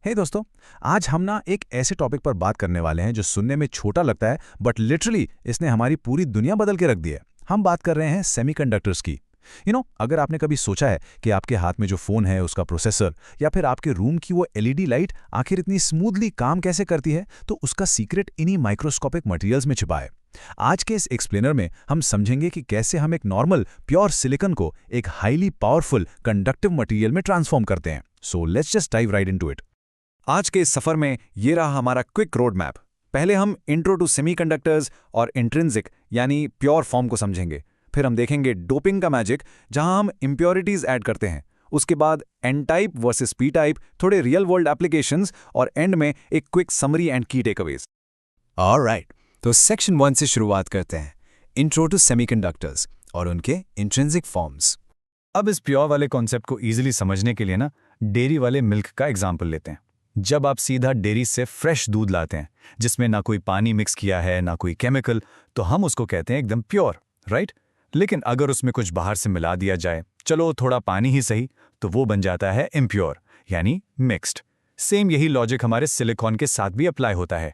हे दोस्तों, आज हम ना एक ऐसे टॉपिक पर बात करने वाले हैं जो सुनने में छोटा लगता है बट लिटरली इसने हमारी पूरी दुनिया बदल के रख दी है। हम बात कर रहे हैं सेमीकंडक्टर्स की। अगर आपने कभी सोचा है कि आपके हाथ में जो फ़ोन है उसका प्रोसेसर या फिर आपके रूम की वो एलईडी लाइट आखिर इतनी स्मूथली काम कैसे करती है, तो उसका सीक्रेट इन्हीं माइक्रोस्कोपिक मटेरियल्स में छिपा है। आज के इस एक्सप्लेनर में हम समझेंगे कि कैसे हम एक नॉर्मल प्योर सिलिकॉन को एक हाईली पावरफुल कंडक्टिव मटेरियल में ट्रांसफॉर्म करते हैं। So let's just dive right into it. आज के इस सफर में ये रहा हमारा क्विक रोड मैप। पहले हम इंट्रो टू सेमीकंडक्टर्स और इंट्रिंसिक यानी प्योर फॉर्म को समझेंगे। फिर हम देखेंगे डोपिंग का मैजिक, जहां हम इम्प्योरिटीज ऐड करते हैं। उसके बाद N type versus P type, थोड़े रियल वर्ल्ड एप्लीकेशंस और एंड में एक quick summary and key takeaways. Alright, तो सेक्शन 1 से शुरुआत करते हैं, इंट्रो टू सेमीकंडक्टर्स और उनके इंट्रिंसिक फॉर्म्स। अब इस प्योर वाले कॉन्सेप्ट को इजीली समझने के लिए ना डेयरी वाले मिल्क का एग्जाम्पल लेते हैं। जब आप सीधा डेयरी से फ्रेश दूध लाते हैं जिसमें ना कोई पानी मिक्स किया है ना कोई केमिकल, तो हम उसको कहते हैं एकदम प्योर, राइट। लेकिन अगर उसमें कुछ बाहर से मिला दिया जाए, चलो थोड़ा पानी ही सही, तो वो बन जाता है इम्प्योर यानी मिक्स्ड। सेम यही लॉजिक हमारे सिलिकॉन के साथ भी अप्लाई होता है।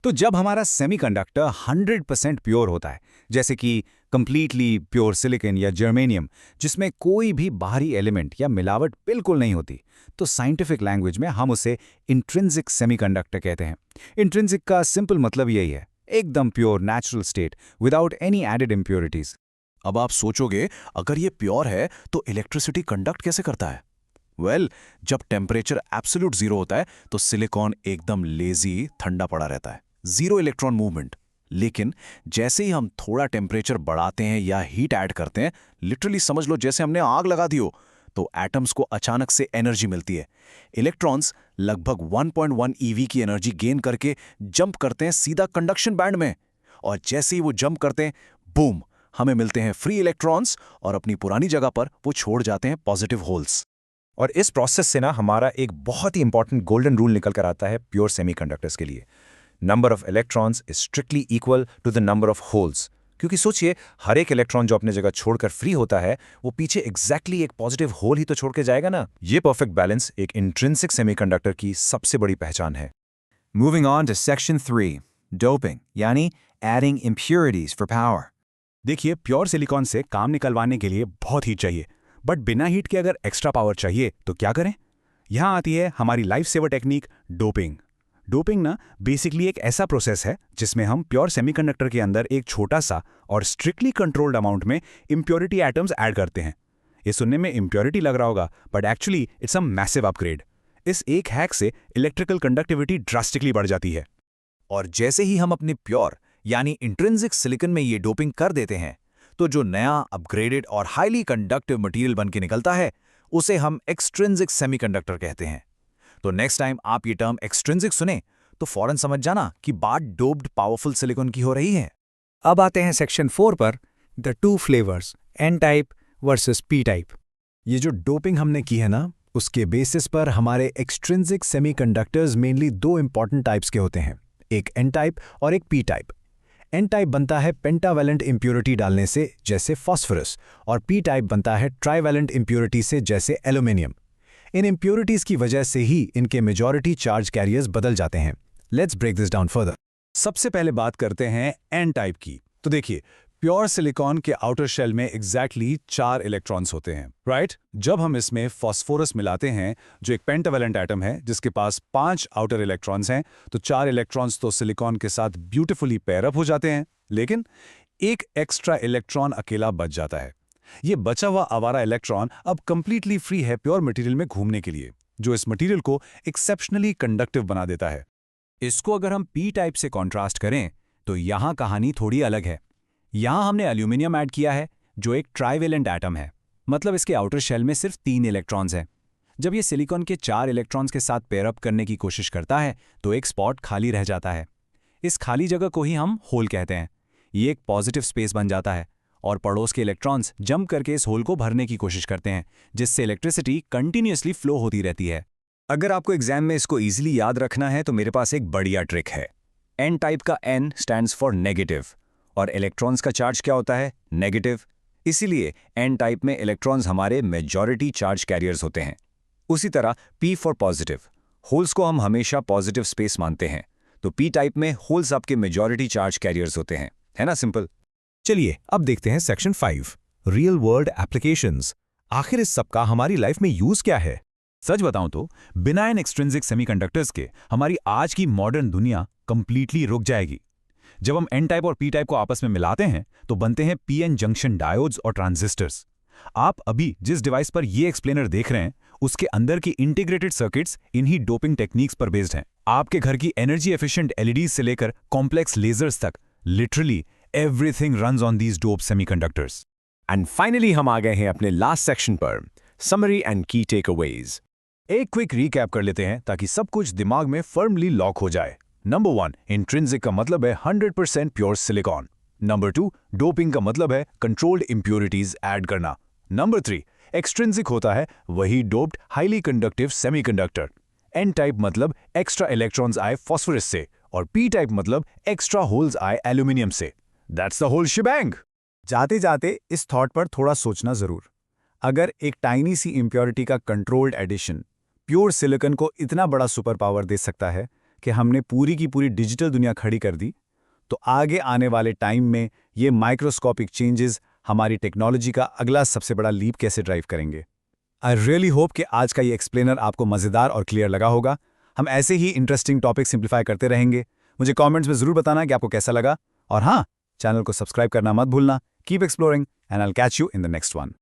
तो जब हमारा सेमीकंडक्टर 100% प्योर होता है, जैसे कि कंप्लीटली प्योर सिलिकॉन या जर्मेनियम, जिसमें कोई भी बाहरी एलिमेंट या मिलावट बिल्कुल नहीं होती, तो साइंटिफिक लैंग्वेज में हम उसे इंट्रिंसिक सेमीकंडक्टर कहते हैं। इंट्रिंसिक का सिंपल मतलब यही है, एकदम pure natural state without any added impurities. अब आप सोचोगे, अगर ये प्योर है तो इलेक्ट्रिसिटी कंडक्ट कैसे करता है? जब टेम्परेचर एब्सोल्यूट जीरो होता है तो सिलिकॉन एकदम लेजी ठंडा पड़ा रहता है, जीरो इलेक्ट्रॉन मूवमेंट। लेकिन जैसे ही हम थोड़ा टेम्परेचर बढ़ाते हैं या हीट ऐड करते हैं, लिटरली समझ लो जैसे हमने आग लगा दी हो, तो एटम्स को अचानक से एनर्जी मिलती है। इलेक्ट्रॉन्स लगभग 1.1 ईवी की एनर्जी गेन करके जंप करते हैं सीधा कंडक्शन बैंड में, और जैसे ही वो जंप करते हैं, बूम, हमें मिलते हैं फ्री इलेक्ट्रॉन्स और अपनी पुरानी जगह पर वो छोड़ जाते हैं पॉजिटिव होल्स। और इस प्रोसेस से ना हमारा एक बहुत ही इंपॉर्टेंट गोल्डन रूल निकल कर आता है प्योर सेमीकंडक्टर्स के लिए। Number of electrons is strictly equal to the number of holes. क्योंकि सोचिए, हर एक इलेक्ट्रॉन जो अपने जगह छोड़कर फ्री होता है, वो पीछे एग्जैक्टली एक पॉजिटिव होल ही तो छोड़ के जाएगा ना। ये परफेक्ट बैलेंस एक इंट्रिंसिक सेमीकंडक्टर की सबसे बड़ी पहचान है। Moving on to section 3, doping यानी एडिंग इम्प्योरिटीज फॉर पावर। देखिए, प्योर सिलिकॉन से काम निकलवाने के लिए बहुत हीट चाहिए, बट बिना हीट के अगर एक्स्ट्रा पावर चाहिए तो क्या करें? यहां आती है हमारी life saver technique, doping. Doping ना बेसिकली एक ऐसा प्रोसेस है जिसमें हम प्योर सेमीकंडक्टर के अंदर एक छोटा सा और स्ट्रिक्टली कंट्रोल्ड अमाउंट में इम्प्योरिटी एटम्स ऐड करते हैं। ये सुनने में इम्प्योरिटी लग रहा होगा, but actually it's a massive upgrade. इस एक हैक से इलेक्ट्रिकल कंडक्टिविटी ड्रास्टिकली बढ़ जाती है। और जैसे ही हम अपने प्योर यानी इंट्रिंसिक सिलिकॉन में ये डोपिंग कर देते हैं, तो जो नया अपग्रेडेड और हाईली कंडक्टिव मटेरियल बन के निकलता है, उसे हम एक्सट्रिंसिक सेमीकंडक्टर कहते हैं। तो नेक्स्ट टाइम आप ये टर्म एक्सट्रिंसिक सुने तो फौरन समझ जाना कि बात डोप्ड पावरफुल सिलिकॉन की हो रही है। अब आते हैं सेक्शन 4 पर, the two flavours, N type versus P type. ये जो डोपिंग हमने की है ना, उसके बेसिस पर हमारे एक्सट्रिंसिक सेमीकंडक्टर्स मेनली दो इंपॉर्टेंट टाइप्स के होते हैं, एक एन टाइप और एक पी टाइप। एन टाइप बनता है पेंटावैलेंट इम्प्योरिटी डालने से, जैसे फॉस्फोरस, और पी टाइप बनता है ट्राइवैलेंट इम्प्योरिटी से, जैसे एल्यूमिनियम। इन इम्प्योरिटीज की वजह से ही इनके मेजॉरिटी चार्ज कैरियर्स बदल जाते हैं। Let's break this down further. सबसे पहले बात करते हैं एन टाइप की। तो देखिए, प्योर सिलिकॉन के आउटर शेल में एग्जैक्टली 4 इलेक्ट्रॉन्स होते हैं, राइट। जब हम इसमें फॉस्फोरस मिलाते हैं, जो एक पेंटावैलेंट एटम है जिसके पास 5 आउटर इलेक्ट्रॉन्स हैं, तो 4 इलेक्ट्रॉन्स तो सिलिकॉन के साथ ब्यूटिफुली पेयर अप हो जाते हैं, लेकिन एक एक्स्ट्रा इलेक्ट्रॉन अकेला बच जाता है। ये बचा हुआ आवारा इलेक्ट्रॉन अब कंप्लीटली फ्री है प्योर मटेरियल में घूमने के लिए, जो इस मटेरियल को एक्सेप्शनली कंडक्टिव बना देता है। इसको अगर हम पी टाइप से कॉन्ट्रास्ट करें तो यहाँ कहानी थोड़ी अलग है। यहाँ हमने एल्यूमिनियम ऐड किया है, जो एक ट्राइवेलेंट एटम है, मतलब इसके आउटर शेल में सिर्फ 3 इलेक्ट्रॉन्स हैं। जब ये सिलिकॉन के 4 इलेक्ट्रॉन्स के साथ पेयर अप करने की कोशिश करता है तो एक स्पॉट खाली रह जाता है। इस खाली जगह को ही हम होल कहते हैं। ये एक पॉजिटिव स्पेस बन जाता है और पड़ोस के इलेक्ट्रॉन्स जंप करके इस होल को भरने की कोशिश करते हैं, जिससे इलेक्ट्रिसिटी कंटिन्यूअसली फ्लो होती रहती है। अगर आपको एग्जाम में इसको इजीली याद रखना है तो मेरे पास एक बढ़िया ट्रिक है। एन टाइप का एन स्टैंड्स फॉर नेगेटिव, और इलेक्ट्रॉन्स का चार्ज क्या होता है? नेगेटिव। इसीलिए एन टाइप में इलेक्ट्रॉन्स हमारे मेजॉरिटी चार्ज कैरियर्स होते हैं। उसी तरह पी फॉर पॉजिटिव, होल्स को हम हमेशा पॉजिटिव स्पेस मानते हैं, तो पी टाइप में होल्स आपके मेजॉरिटी चार्ज कैरियर्स होते हैं, है ना? सिंपल। चलिए अब देखते हैं सेक्शन 5, रियल वर्ल्ड एप्लीकेशंस। आखिर इस सब का हमारी लाइफ में यूज क्या है? सच बताऊं तो बिना इन एक्सट्रिंसिक सेमीकंडक्टर्स के हमारी आज की मॉडर्न दुनिया कंप्लीटली रुक जाएगी। जब हम एन टाइप और पी टाइप को आपस में मिलाते हैं तो बनते हैं पीएन जंक्शन डायोड्स और ट्रांजिस्टर्स। आप अभी जिस डिवाइस पर ये एक्सप्लेनर देख रहे हैं उसके अंदर की इंटीग्रेटेड सर्किट्स इन्हीं डोपिंग टेक्निक्स पर बेस्ड हैं। आपके घर की एनर्जी एफिशिएंट एलईडीज से लेकर कॉम्प्लेक्स लेजर्स तक, literally everything runs on these dope semiconductors. And finally हम आ गए हैं अपने लास्ट सेक्शन पर, समरी एंड की टेकअवेज। एक क्विक रीकैप कर लेते हैं ताकि सब कुछ दिमाग में फर्मली लॉक हो जाए। नंबर 1, इंट्रिंसिक का मतलब है 100% प्योर सिलिकॉन। नंबर 2, डोपिंग का मतलब है कंट्रोल्ड इंप्योरिटीज ऐड करना। नंबर 3, एक्सट्रिंसिक होता है वही doped highly conductive semiconductor. N type मतलब एक्स्ट्रा इलेक्ट्रॉन्स आए फॉस्फोरस से, और पी टाइप मतलब एक्स्ट्रा होल्स आए एल्यूमिनियम से। That's the whole shebang. जाते जाते इस थॉट पर थोड़ा सोचना जरूर। अगर एक टाइनी सी इम्प्योरिटी का कंट्रोल्ड एडिशन प्योर सिलिकॉन को इतना बड़ा सुपर पावर दे सकता है कि हमने पूरी की पूरी डिजिटल दुनिया खड़ी कर दी, तो आगे आने वाले टाइम में ये माइक्रोस्कोपिक चेंजेस हमारी टेक्नोलॉजी का अगला सबसे बड़ा लीप कैसे ड्राइव करेंगे। आई रियली होप कि आज का ये एक्सप्लेनर आपको मज़ेदार और क्लियर लगा होगा। हम ऐसे ही इंटरेस्टिंग टॉपिक सिंप्लीफाई करते रहेंगे। मुझे कमेंट्स में ज़रूर बताना कि आपको कैसा लगा, और हाँ, चैनल को सब्सक्राइब करना मत भूलना। Keep exploring and I will catch you in the next one.